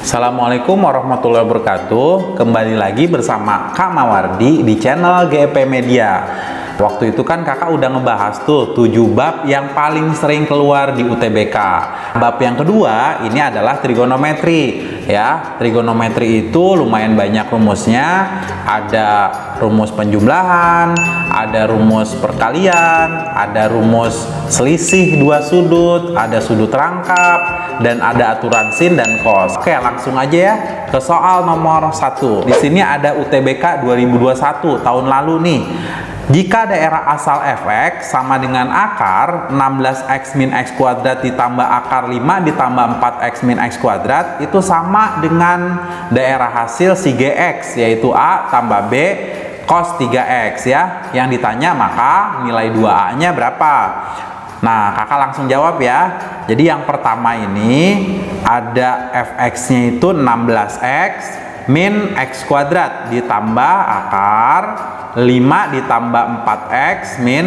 Assalamualaikum warahmatullahi wabarakatuh. Kembali lagi bersama Kak Mawardi di channel GEP Media. Waktu itu kan kakak udah ngebahas tuh 7 bab yang paling sering keluar di UTBK. Bab yang kedua ini adalah trigonometri. Ya, trigonometri itu lumayan banyak rumusnya. Ada rumus penjumlahan, ada rumus perkalian, ada rumus selisih dua sudut, ada sudut rangkap, dan ada aturan sin dan cos. Oke, langsung aja ya ke soal nomor 1. Di sini ada UTBK 2021 tahun lalu nih. Jika daerah asal fx sama dengan akar 16x min x kuadrat ditambah akar 5 ditambah 4x min x kuadrat itu sama dengan daerah hasil si gx, yaitu a tambah b cos 3x ya. Yang ditanya maka nilai 2a nya berapa? Nah, kakak langsung jawab ya. Jadi yang pertama ini ada fx nya itu 16x min x kuadrat ditambah akar 5 ditambah 4x min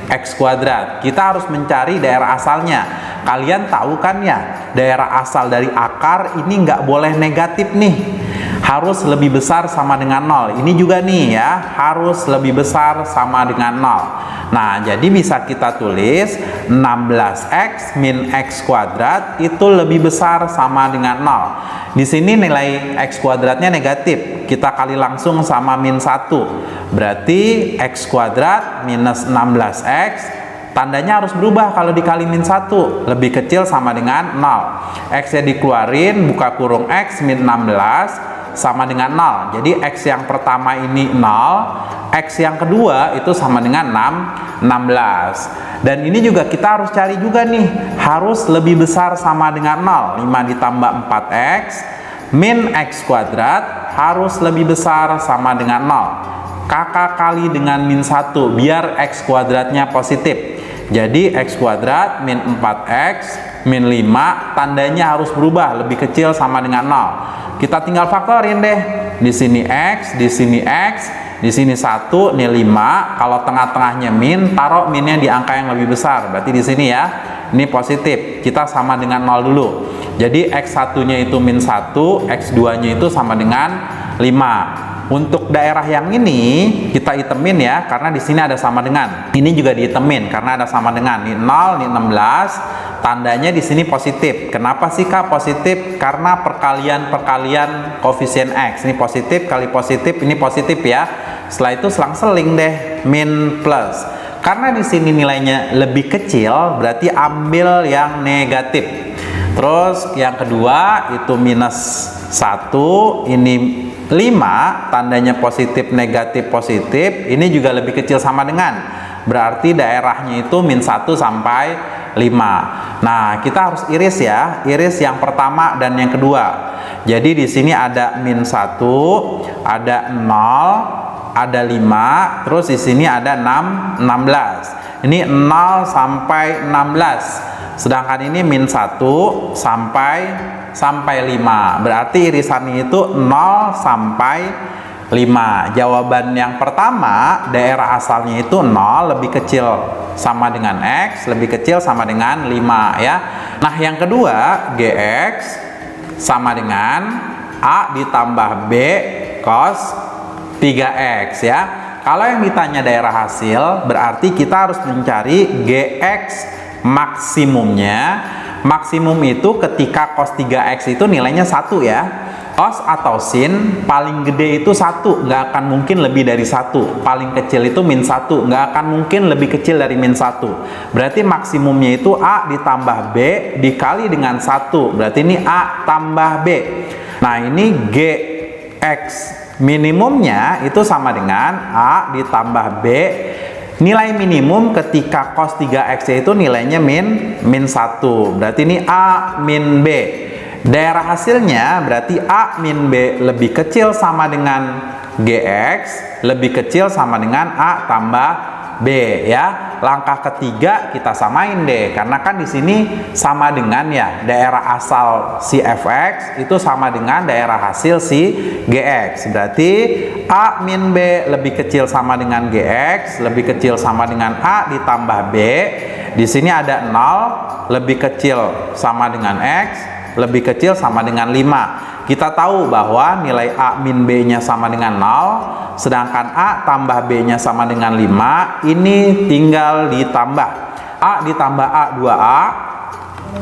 x kuadrat. Kita harus mencari daerah asalnya. Kalian tahu kan ya, daerah asal dari akar ini nggak boleh negatif nih, harus lebih besar sama dengan 0. Ini juga nih ya, harus lebih besar sama dengan 0. Nah, jadi bisa kita tulis 16x min x kuadrat itu lebih besar sama dengan 0. Di sini nilai x kuadratnya negatif, kita kali langsung sama min 1. Berarti x kuadrat minus 16x, tandanya harus berubah kalau dikali min 1, lebih kecil sama dengan 0. X nya dikeluarin, buka kurung x min 16 sama dengan 0. Jadi x yang pertama ini 0, x yang kedua itu sama dengan 16. Dan ini juga kita harus cari juga nih, harus lebih besar sama dengan 0. 5 ditambah 4x min x kuadrat harus lebih besar sama dengan 0. Kakak kali dengan min 1 biar x kuadratnya positif. Jadi x kuadrat min 4x min 5 tandanya harus berubah, lebih kecil sama dengan 0. Kita tinggal faktorin deh. Di sini x, di sini x, di sini 1, ini 5. Kalau tengah-tengahnya min, taruh minnya di angka yang lebih besar. Berarti di sini ya, ini positif. Kita sama dengan 0 dulu. Jadi x1-nya itu min 1, x2-nya itu sama dengan 5. Untuk daerah yang ini kita itemin ya, karena di sini ada sama dengan. Ini juga diitemin karena ada sama dengan. Ini 0, ini 16. Tandanya di sini positif. Kenapa sih Kak positif? Karena perkalian koefisien x. Ini positif kali positif, ini positif ya. Setelah itu selang-seling deh, min plus. Karena di sini nilainya lebih kecil, berarti ambil yang negatif. Terus yang kedua itu minus 1, ini 5, tandanya positif, negatif, positif. Ini juga lebih kecil sama dengan. Berarti daerahnya itu min 1 sampai 5. Nah, kita harus iris ya. Iris yang pertama dan yang kedua. Jadi di sini ada min 1, ada 0, ada 5, terus di sini ada 16. Ini 0 sampai 16. Sedangkan ini min 1 sampai 5. Berarti irisannya itu 0 sampai 5. Jawaban yang pertama, daerah asalnya itu 0 lebih kecil sama dengan x, lebih kecil sama dengan 5 ya. Nah, yang kedua, gx sama dengan a ditambah b cos 3x ya. Kalau yang ditanya daerah hasil, berarti kita harus mencari gx maksimumnya. Maksimum itu ketika cos 3x itu nilainya 1 ya. Cos atau sin paling gede itu 1, nggak akan mungkin lebih dari 1. Paling kecil itu min 1, nggak akan mungkin lebih kecil dari min 1. Berarti maksimumnya itu a ditambah b dikali dengan 1. Berarti ini a tambah b. Nah, ini gx minimumnya itu sama dengan a ditambah b. Nilai minimum ketika cos 3x itu nilainya min 1. Berarti ini a min b. Daerah hasilnya berarti a min b lebih kecil sama dengan gx, lebih kecil sama dengan a tambah b ya. Langkah ketiga kita samain deh, karena kan di sini sama dengan ya, daerah asal si fx itu sama dengan daerah hasil si gx. Berarti a min b lebih kecil sama dengan gx, lebih kecil sama dengan a ditambah b. Di sini ada 0 lebih kecil sama dengan x, lebih kecil sama dengan 5. Kita tahu bahwa nilai A min B-nya sama dengan 0, sedangkan A tambah B-nya sama dengan 5, ini tinggal ditambah. A ditambah A 2A,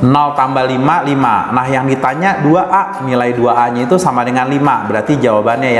0 tambah 5, 5. Nah, yang ditanya 2A, nilai 2A-nya itu sama dengan 5. Berarti jawabannya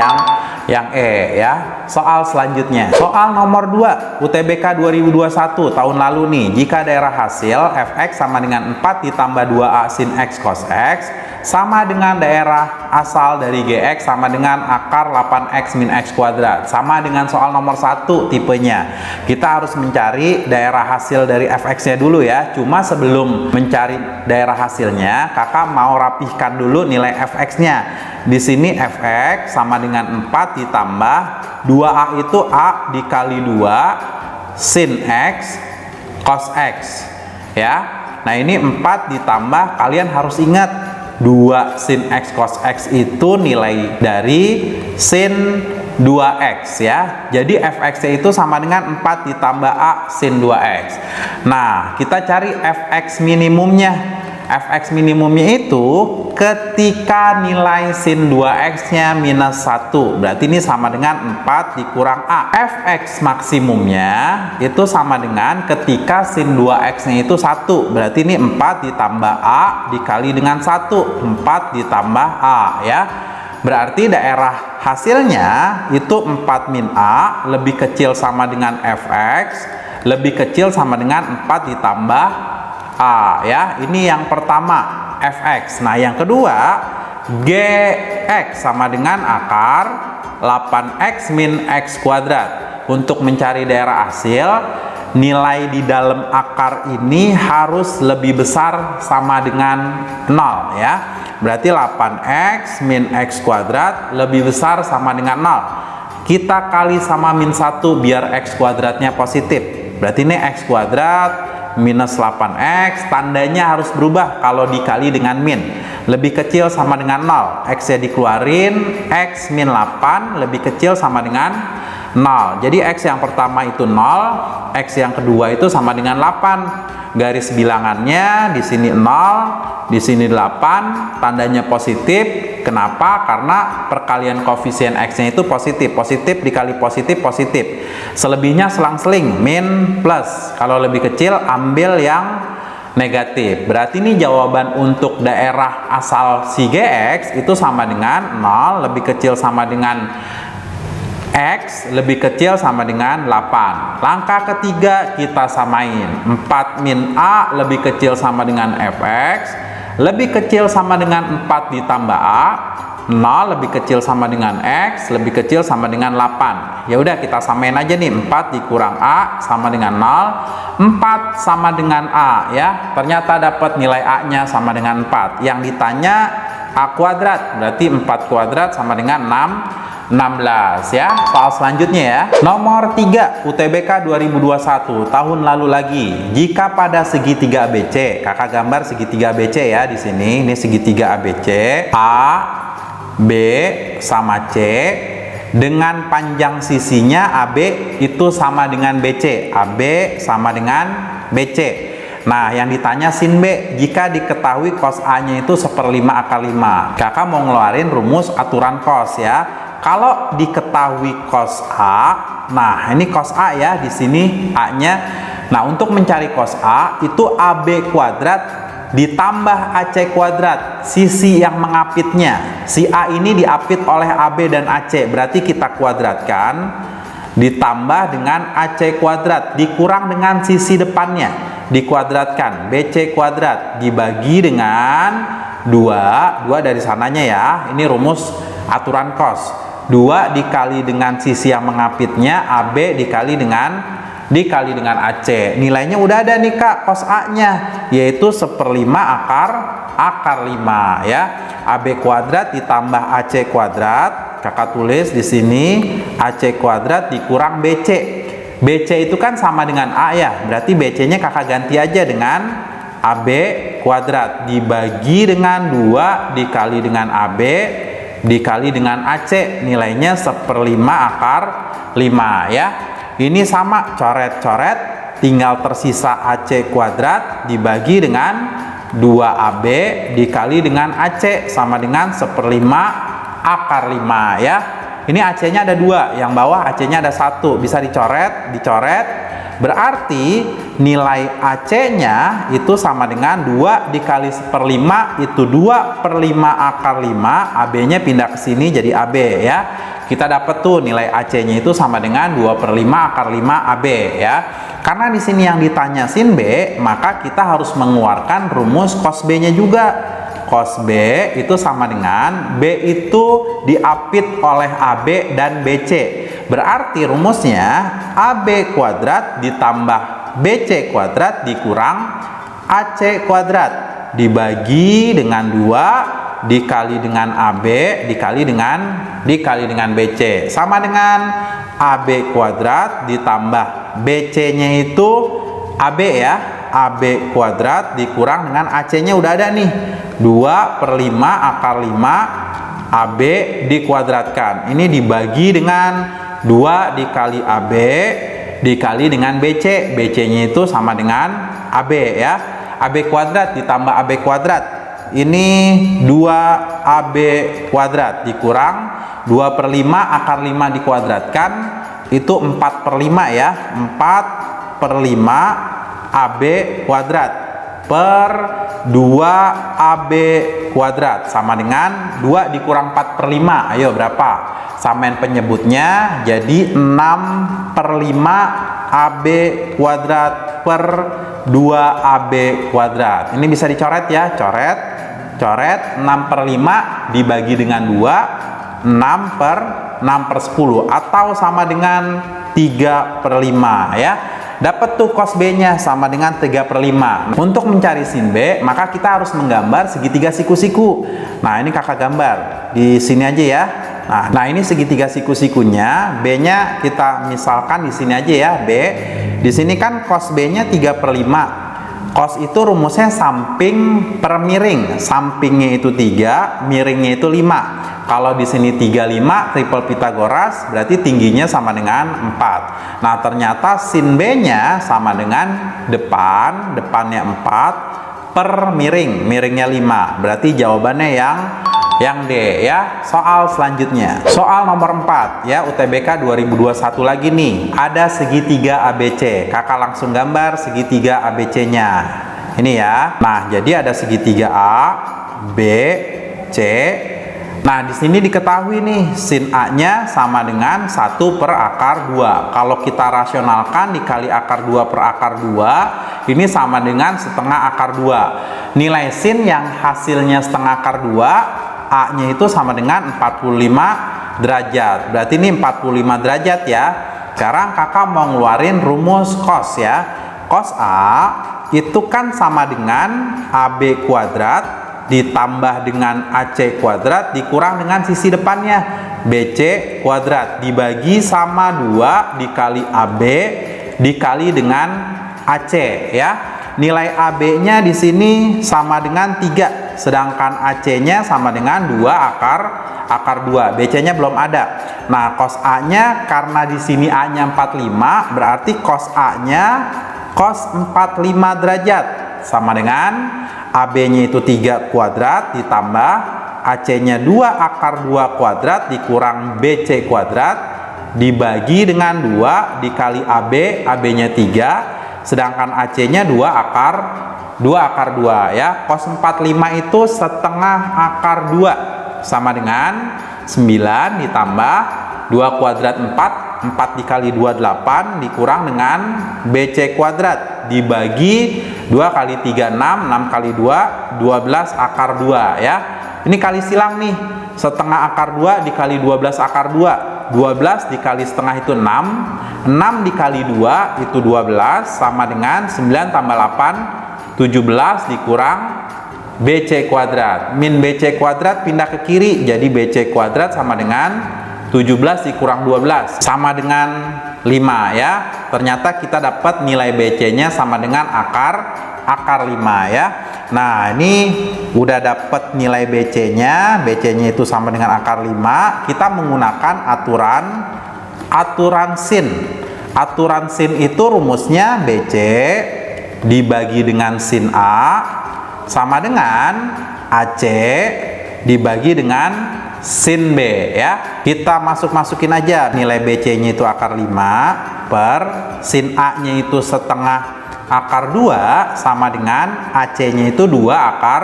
yang E ya. Soal selanjutnya. Soal nomor 2, UTBK 2021 tahun lalu nih. Jika daerah hasil fx sama dengan 4 ditambah 2A sin x cos x sama dengan daerah asal dari gx sama dengan akar 8x min x kuadrat. Sama dengan soal nomor 1 tipenya. Kita harus mencari daerah hasil dari fx-nya dulu ya. Cuma sebelum mencari daerah hasilnya, kakak mau rapihkan dulu nilai fx-nya. Di sini fx sama dengan 4 ditambah 2a itu a dikali 2 sin x cos x ya. Nah, ini 4 ditambah, kalian harus ingat 2 sin x cos x itu nilai dari sin 2x ya. Jadi fx-nya itu sama dengan 4 ditambah a sin 2x. Nah, kita cari fx minimumnya. Fx minimumnya itu ketika nilai sin 2x-nya minus 1. Berarti ini sama dengan 4 dikurang A. Fx maksimumnya itu sama dengan ketika sin 2x-nya itu 1. Berarti ini 4 ditambah A dikali dengan 1. 4 ditambah A ya. Berarti daerah hasilnya itu 4 min A lebih kecil sama dengan Fx, lebih kecil sama dengan 4 ditambah A ya. Ini yang pertama fx. Nah, yang kedua gx sama dengan akar 8x min x kuadrat. Untuk mencari daerah hasil, nilai di dalam akar ini harus lebih besar sama dengan 0 ya. Berarti 8x min x kuadrat lebih besar sama dengan 0. Kita kali sama min 1 biar x kuadratnya positif. Berarti ini x kuadrat minus 8x, tandanya harus berubah kalau dikali dengan min. Lebih kecil sama dengan 0, x nya dikeluarin, x min 8 lebih kecil sama dengan 0. Jadi x yang pertama itu 0, x yang kedua itu sama dengan 8. Garis bilangannya di sini 0, di sini 8, tandanya positif. Kenapa? Karena perkalian koefisien x-nya itu positif. Positif dikali positif, positif. Selebihnya selang-seling, min plus. Kalau lebih kecil, ambil yang negatif. Berarti ini jawaban untuk daerah asal si gx itu sama dengan 0, lebih kecil sama dengan x, lebih kecil sama dengan 8. Langkah ketiga kita samain. 4 min a lebih kecil sama dengan fx, lebih kecil sama dengan 4 ditambah a, 0 lebih kecil sama dengan x, lebih kecil sama dengan 8. Ya udah, kita samain aja nih. 4 dikurang a sama dengan 0. 4 sama dengan a ya. Ternyata dapat nilai a-nya sama dengan 4. Yang ditanya a kuadrat, berarti 4 kuadrat sama dengan 16 ya. Soal selanjutnya ya. Nomor 3 UTBK 2021 tahun lalu lagi. Jika pada segitiga ABC, kakak gambar segitiga ABC ya di sini. Ini segitiga ABC. A, B sama C dengan panjang sisinya AB itu sama dengan BC. AB sama dengan BC. Nah, yang ditanya sin B, jika diketahui cos A-nya itu 1/5 akar 5. Kakak mau ngeluarin rumus aturan cos ya. Kalau diketahui cos A, nah ini cos A ya di sini A-nya. Nah, untuk mencari cos A itu AB kuadrat ditambah AC kuadrat, sisi yang mengapitnya. Si A ini diapit oleh AB dan AC, berarti kita kuadratkan ditambah dengan AC kuadrat dikurang dengan sisi depannya, dikuadratkan BC kuadrat dibagi dengan 2 dari sananya ya. Ini rumus aturan cos. 2 dikali dengan sisi yang mengapitnya AB dikali dengan AC. Nilainya udah ada nih Kak, cos A-nya yaitu 1/5 akar 5 ya. AB kuadrat ditambah AC kuadrat, kakak tulis di sini AC kuadrat dikurang BC. BC itu kan sama dengan A ya, berarti BC-nya kakak ganti aja dengan AB kuadrat dibagi dengan 2 dikali dengan AB dikali dengan AC, nilainya 1/5 akar 5 ya. Ini sama, coret-coret, tinggal tersisa AC kuadrat dibagi dengan 2AB dikali dengan AC sama dengan 1/5 akar 5 ya. Ini AC-nya ada 2, yang bawah AC-nya ada 1, bisa dicoret. Berarti nilai AC-nya itu sama dengan 2 dikali 1/5 itu 2/5 akar 5, AB-nya pindah ke sini jadi AB ya. Kita dapat tuh nilai AC-nya itu sama dengan 2/5 akar 5 AB ya. Karena di sini yang ditanya sin B, maka kita harus mengeluarkan rumus cos B-nya juga. Cos B itu sama dengan B itu diapit oleh AB dan BC. Berarti rumusnya AB kuadrat ditambah BC kuadrat dikurang AC kuadrat dibagi dengan 2 dikali dengan AB dikali dengan BC sama dengan AB kuadrat ditambah BC-nya itu AB ya. AB kuadrat dikurang dengan AC-nya udah ada nih, 2/5 akar 5 AB dikuadratkan. Ini dibagi dengan 2 dikali AB dikali dengan BC. BC-nya itu sama dengan AB ya. AB kuadrat ditambah AB kuadrat. Ini 2AB kuadrat dikurang 2/5 akar 5 dikuadratkan. Itu 4/5 ya. 4/5 AB kuadrat per 2AB kuadrat sama dengan 2 dikurang 4/5. Ayo berapa? Samain penyebutnya jadi 6/5 AB kuadrat per 2AB kuadrat. Ini bisa dicoret ya, coret 6/5 dibagi dengan 2, 6/10 atau sama dengan 3/5 ya. Dapat tuh cos B-nya sama dengan 3/5. Untuk mencari sin B, maka kita harus menggambar segitiga siku-siku. Nah, ini kakak gambar di sini aja ya. Nah ini segitiga siku-sikunya. B-nya kita misalkan di sini aja ya, B. Di sini kan cos B-nya 3/5. Cos itu rumusnya samping per miring. Sampingnya itu 3, miringnya itu 5. Kalau di sini 35 triple Pitagoras berarti tingginya sama dengan 4. Nah, ternyata sin B-nya sama dengan depannya 4 per miring, miringnya 5. Berarti jawabannya yang D ya. Soal selanjutnya. Soal nomor 4 ya, UTBK 2021 lagi nih. Ada segitiga ABC. Kakak langsung gambar segitiga ABC-nya. Ini ya. Nah, jadi ada segitiga A, B, C. Nah, di sini diketahui nih sin A-nya sama dengan 1 per akar 2. Kalau kita rasionalkan dikali akar 2 per akar 2, ini sama dengan setengah akar 2. Nilai sin yang hasilnya setengah akar 2, A-nya itu sama dengan 45 derajat. Berarti ini 45 derajat ya. Sekarang kakak mau ngeluarin rumus cos ya. Cos A itu kan sama dengan AB kuadrat ditambah dengan AC kuadrat dikurang dengan sisi depannya BC kuadrat dibagi sama 2 dikali AB dikali dengan AC ya. Nilai AB-nya di sini sama dengan 3, sedangkan AC-nya sama dengan 2 akar 2. BC-nya belum ada. Nah, cos A-nya karena di sini A-nya 45, berarti cos A-nya cos 45 derajat sama dengan AB-nya itu 3 kuadrat ditambah AC-nya 2 akar 2 kuadrat dikurang BC kuadrat dibagi dengan 2 dikali AB, AB-nya 3, sedangkan AC-nya 2 akar 2 ya. Cos 45 itu setengah akar 2 sama dengan 9 ditambah 2 kuadrat 4 dikali 2 8 dikurang dengan BC kuadrat dibagi 2 kali 3 6, 6 kali 2 12 akar 2 ya. Ini kali silang nih, setengah akar 2 dikali 12 akar 2, 12 dikali setengah itu 6, 6 dikali 2 itu 12 sama dengan 9 tambah 8 17 dikurang BC kuadrat. Min BC kuadrat pindah ke kiri jadi BC kuadrat sama dengan 17 dikurang 12 sama dengan 5 ya. Ternyata kita dapat nilai BC-nya sama dengan akar 5 ya. Nah, ini udah dapat nilai BC-nya. BC-nya itu sama dengan akar 5. Kita menggunakan aturan sin. Aturan sin itu rumusnya BC dibagi dengan sin A sama dengan AC dibagi dengan sin B ya. Kita masukin aja nilai BC-nya itu akar 5 per sin A-nya itu setengah akar 2 sama dengan AC-nya itu 2 akar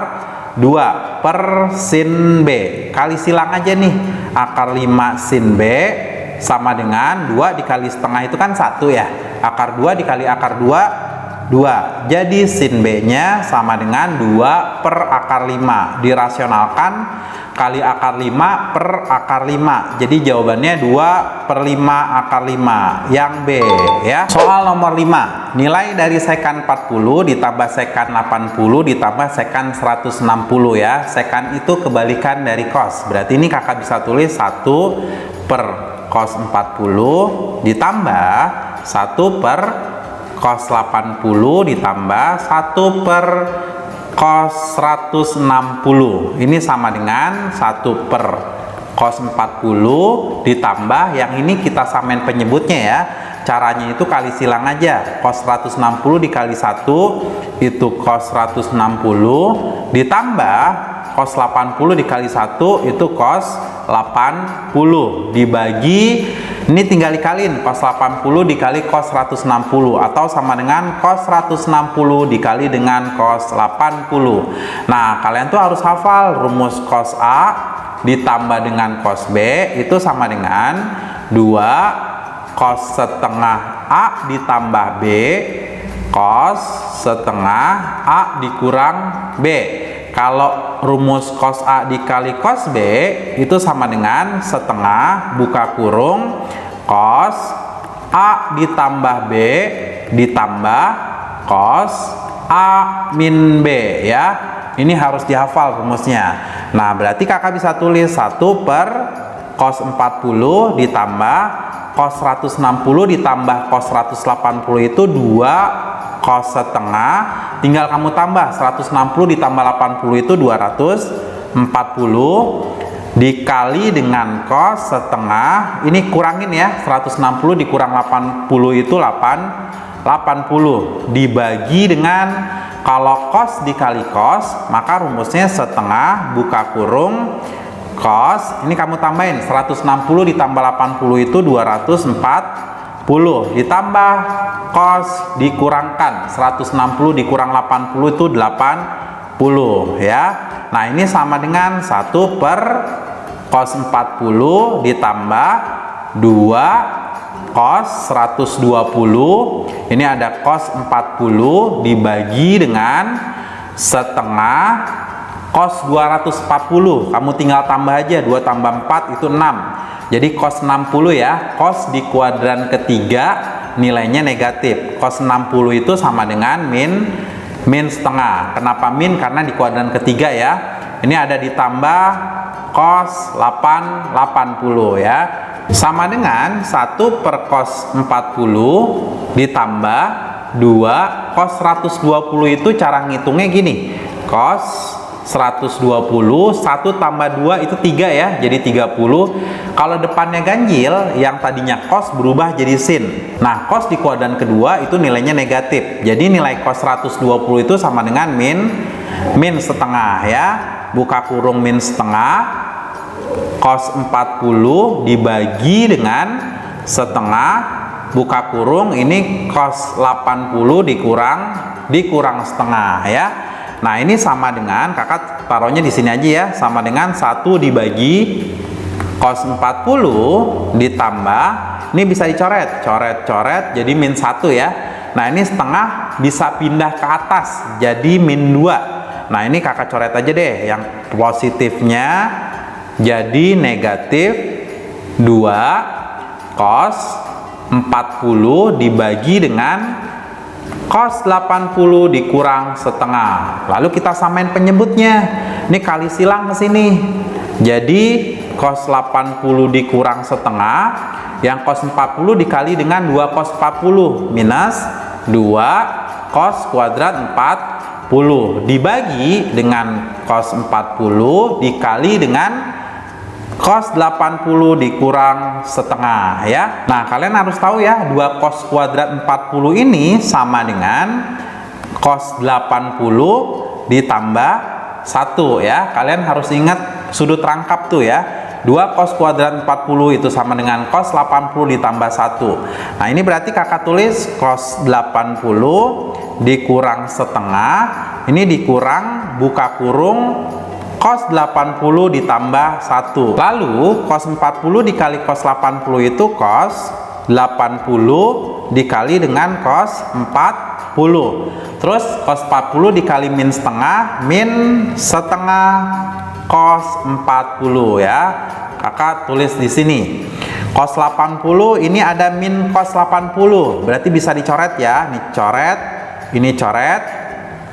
2 per sin B. Kali silang aja nih, akar 5 sin B sama dengan 2 dikali setengah itu kan 1 ya. Akar 2 dikali akar 2, 2. Jadi sin B-nya sama dengan 2 per akar 5. Dirasionalkan kali akar 5 per akar 5. Jadi jawabannya 2 per 5 akar 5 yang B ya. Soal nomor 5, nilai dari sekan 40 ditambah sekan 80 ditambah sekan 160 ya. Sekan itu kebalikan dari cos, berarti ini kakak bisa tulis 1 per cos 40 ditambah 1 per cos 80 ditambah 1 per cos 160. Ini sama dengan 1 per cos 40 ditambah yang ini kita samain penyebutnya ya. Caranya itu kali silang aja. Cos 160 dikali 1 itu cos 160 ditambah cos 80 dikali 1 itu cos 80 dibagi, ini tinggal dikaliin, cos 80 dikali cos 160 atau sama dengan cos 160 dikali dengan cos 80. Nah, kalian tuh harus hafal rumus cos A ditambah dengan cos B itu sama dengan 2 cos setengah A ditambah B cos setengah A dikurang B. Kalau rumus cos A dikali cos B itu sama dengan setengah buka kurung cos A ditambah B ditambah cos A min B ya. Ini harus dihafal rumusnya. Nah, berarti kakak bisa tulis 1 per cos 40 ditambah cos 160 ditambah cos 180 itu 2 cos setengah, tinggal kamu tambah 160 ditambah 80 itu 240 dikali dengan cos setengah, ini kurangin ya, 160 dikurang 80 itu 80 dibagi dengan, kalau cos dikali cos maka rumusnya setengah buka kurung cos, ini kamu tambahin 160 ditambah 80 itu 240 ditambah cos dikurangkan 160 dikurang 80 itu 80 ya. Nah, ini sama dengan 1 per cos 40 ditambah 2 cos 120, ini ada cos 40 dibagi dengan setengah cos 240, kamu tinggal tambah aja, 2 tambah 4 itu 6, jadi cos 60 ya. Cos di kuadran ketiga nilainya negatif, cos 60 itu sama dengan min setengah. Kenapa min? Karena di kuadran ketiga ya. Ini ada ditambah cos 80 ya, sama dengan 1 per cos 40 ditambah 2 cos 120. Itu cara ngitungnya gini, cos 120 1 tambah 2 itu 3 ya, jadi 30. Kalau depannya ganjil, yang tadinya cos berubah jadi sin. Nah, cos di kuadran kedua itu nilainya negatif, jadi nilai cos 120 itu sama dengan min setengah ya. Buka kurung min setengah cos 40 dibagi dengan setengah buka kurung, ini cos 80 dikurang setengah ya. Nah, ini sama dengan, kakak taruhnya di sini aja ya, sama dengan 1 dibagi cos 40 ditambah, ini bisa dicoret, coret jadi min 1 ya. Nah, ini setengah bisa pindah ke atas jadi min 2. Nah, ini kakak coret aja deh, yang positifnya jadi negatif 2 cos 40 dibagi dengan cos 80 dikurang setengah. Lalu kita samain penyebutnya. Ini kali silang ke sini. Jadi cos 80 dikurang setengah, yang cos 40 dikali dengan 2 cos 40 minus 2 cos kuadrat 40 dibagi dengan cos 40 dikali dengan cos 80 dikurang setengah ya. Nah, kalian harus tahu ya, 2 cos kuadrat 40 ini sama dengan cos 80 ditambah 1 ya. Kalian harus ingat sudut rangkap tuh ya. 2 cos kuadrat 40 itu sama dengan cos 80 ditambah 1. Nah, ini berarti kakak tulis cos 80 dikurang setengah. Ini dikurang buka kurung cos 80 ditambah 1. Lalu cos 40 dikali cos 80 itu cos 80 dikali dengan cos 40. Terus cos 40 dikali min setengah cos 40 ya. Kakak tulis di sini. Cos 80 ini ada min cos 80. Berarti bisa dicoret ya. Ini coret, ini coret.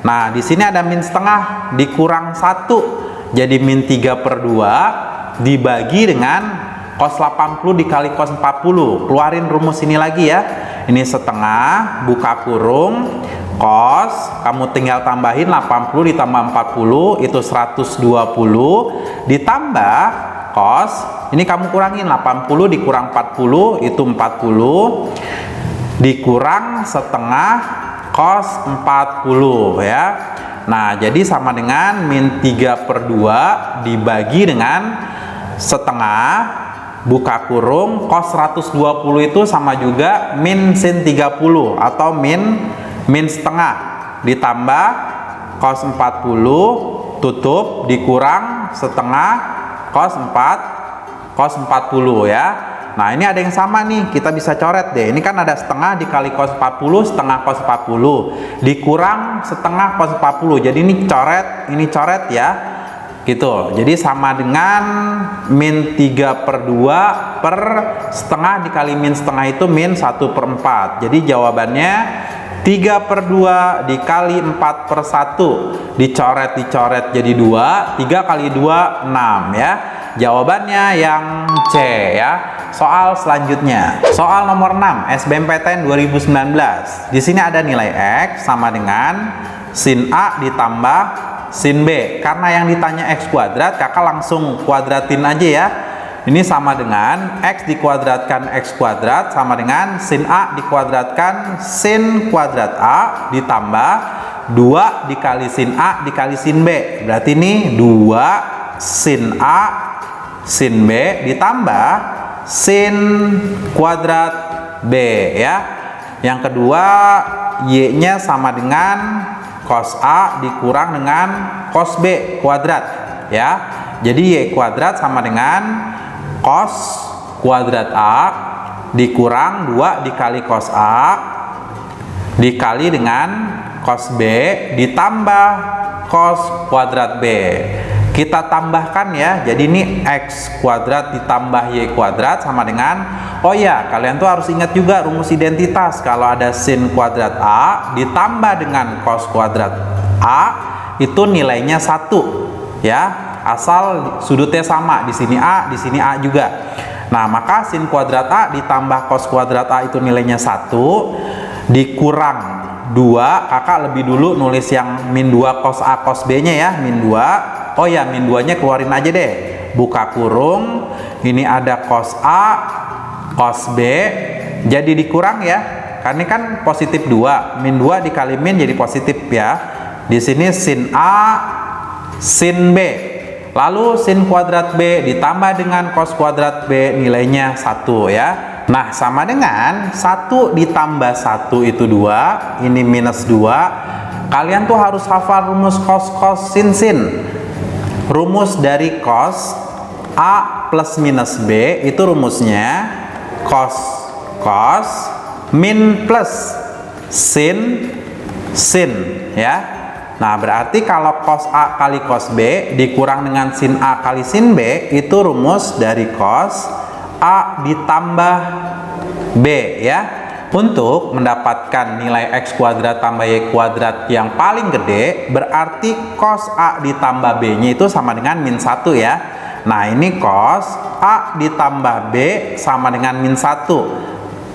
Nah, di sini ada min setengah dikurang 1. Jadi min 3/2 dibagi dengan cos 80 dikali cos 40. Keluarin rumus ini lagi ya. Ini setengah buka kurung cos, kamu tinggal tambahin 80 ditambah 40 itu 120 ditambah cos, ini kamu kurangin 80 dikurang 40 itu 40 dikurang setengah cos 40 ya. Nah, jadi sama dengan min 3/2 dibagi dengan setengah buka kurung cos 120 itu sama juga min sin 30 atau min setengah ditambah cos 40 tutup dikurang setengah cos 40 ya. Nah, ini ada yang sama nih, kita bisa coret deh. Ini kan ada setengah dikali cos 40, setengah cos 40 dikurang setengah cos 40. Jadi ini coret ya. Gitu. Jadi sama dengan min 3/2 per setengah dikali min setengah itu min 1/4. Jadi jawabannya 3/2 dikali 4/1 dicoret jadi 2, 3 kali 2 6 ya. Jawabannya yang C ya. Soal selanjutnya, soal nomor 6 SBMPTN 2019. Di sini ada nilai X sama dengan sin A ditambah sin B. Karena yang ditanya X kuadrat, kakak langsung kuadratin aja ya. Ini sama dengan X dikuadratkan X kuadrat sama dengan sin A dikuadratkan sin kuadrat A ditambah 2 dikali sin A dikali sin B. Berarti ini 2 sin A sin B ditambah sin kuadrat B ya. Yang kedua, Y-nya sama dengan cos A dikurang dengan cos B kuadrat ya. Jadi Y kuadrat sama dengan cos kuadrat A dikurang 2 dikali cos A dikali dengan cos B ditambah cos kuadrat B. Kita tambahkan ya. Jadi ini X kuadrat ditambah Y kuadrat sama dengan, oh ya, kalian tuh harus ingat juga rumus identitas. Kalau ada sin kuadrat A ditambah dengan cos kuadrat A itu nilainya 1 ya. Asal sudutnya sama, di sini A, di sini A juga. Nah, maka sin kuadrat A ditambah cos kuadrat A itu nilainya 1 dikurang 2. Kakak lebih dulu nulis yang min 2 cos A cos B nya ya, min 2. Oh ya, min 2 nya keluarin aja deh. Buka kurung, ini ada cos A cos B, jadi dikurang ya. Karena ini kan positif 2, min 2 dikali min jadi positif ya. Di sini sin A sin B. Lalu sin kuadrat B ditambah dengan cos kuadrat B nilainya 1 ya. Nah, sama dengan 1 ditambah 1 itu 2, ini minus 2. Kalian tuh harus hafal rumus cos sin. Rumus dari cos A plus minus B itu rumusnya cos min plus sin ya. Nah, berarti kalau cos A kali cos B dikurang dengan sin A kali sin B itu rumus dari cos A ditambah B ya. Untuk mendapatkan nilai X kuadrat tambah Y kuadrat yang paling gede, berarti cos A ditambah B nya itu sama dengan min 1 ya. Nah, ini cos A ditambah B sama dengan min 1.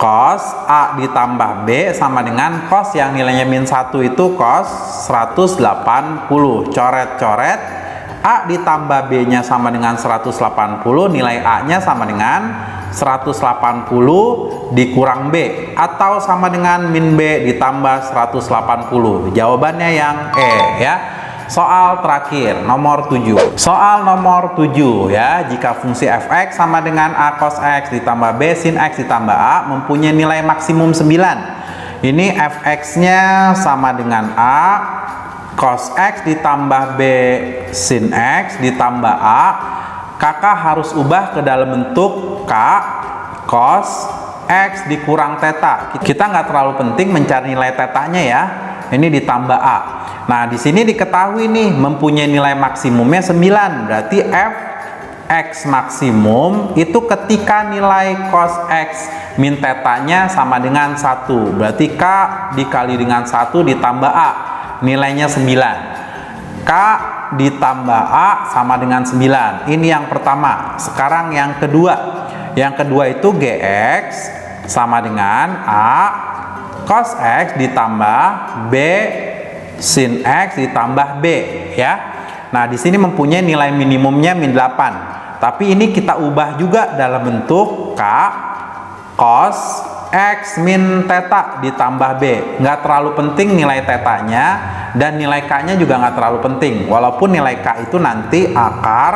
Cos A ditambah B sama dengan cos yang nilainya min 1 itu cos 180. Coret-coret, A ditambah B nya sama dengan 180, nilai A nya sama dengan 180 dikurang B atau sama dengan min B ditambah 180. Jawabannya yang E ya. Soal terakhir, nomor 7. Soal nomor 7 ya, jika fungsi fx sama dengan a cos x ditambah b sin x ditambah a mempunyai nilai maksimum 9. Ini fx-nya sama dengan a cos x ditambah b sin x ditambah a. Kakak harus ubah ke dalam bentuk k cos x dikurang theta. Kita nggak terlalu penting mencari nilai tetanya ya. Ini ditambah a. Nah, di sini diketahui nih mempunyai nilai maksimumnya 9. Berarti fx maksimum itu ketika nilai cos x min tetanya sama dengan 1. Berarti k dikali dengan 1 ditambah a. Nilainya 9. K ditambah a sama dengan 9. Ini yang pertama. Sekarang yang kedua. Yang kedua itu gx sama dengan a cos x ditambah b sin x ditambah b ya. Nah, di sini mempunyai nilai minimumnya min 8. Tapi ini kita ubah juga dalam bentuk k cos x min theta ditambah b. Nggak terlalu penting nilai tetanya dan nilai k-nya juga nggak terlalu penting. Walaupun nilai k itu nanti akar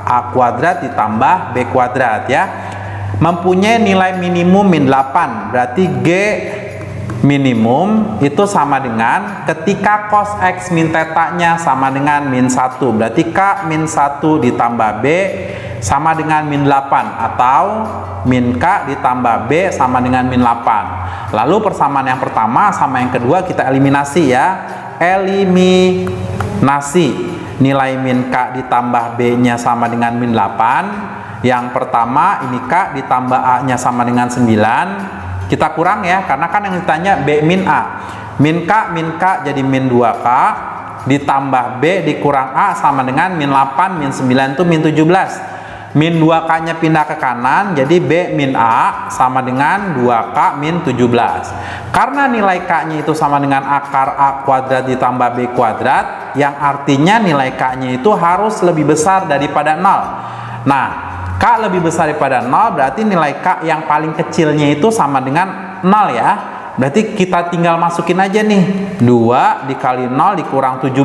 a kuadrat ditambah b kuadrat ya. Mempunyai nilai minimum min 8. Berarti g minimum itu sama dengan ketika cos x min tetanya sama dengan min 1. Berarti k min 1 ditambah b sama dengan min 8 atau min k ditambah b sama dengan min 8. Lalu persamaan yang pertama sama yang kedua kita eliminasi ya. Eliminasi. Nilai min k ditambah b nya sama dengan min 8. Yang pertama ini k ditambah a nya sama dengan 9. Kita kurang ya, karena kan yang ditanya b min a. Min k jadi min 2k ditambah b dikurang a sama dengan min 8 min 9 itu min 17. Min 2k nya pindah ke kanan jadi b min a sama dengan 2k min 17. Karena nilai k nya itu sama dengan akar a kuadrat ditambah b kuadrat, yang artinya nilai k nya itu harus lebih besar daripada 0. Nah, k lebih besar daripada 0 berarti nilai k yang paling kecilnya itu sama dengan 0 ya. Berarti kita tinggal masukin aja nih 2 dikali 0 dikurang 17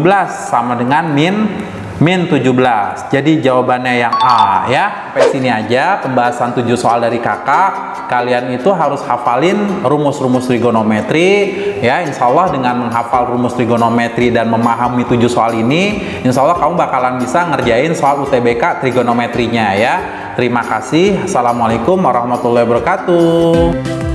sama dengan min 17. Jadi jawabannya yang A ya. Sampai sini aja pembahasan 7 soal dari kakak. Kalian itu harus hafalin rumus-rumus trigonometri ya. Insya Allah dengan menghafal rumus trigonometri dan memahami 7 soal ini, insya Allah kamu bakalan bisa ngerjain soal UTBK trigonometrinya ya. Terima kasih. Assalamualaikum warahmatullahi wabarakatuh.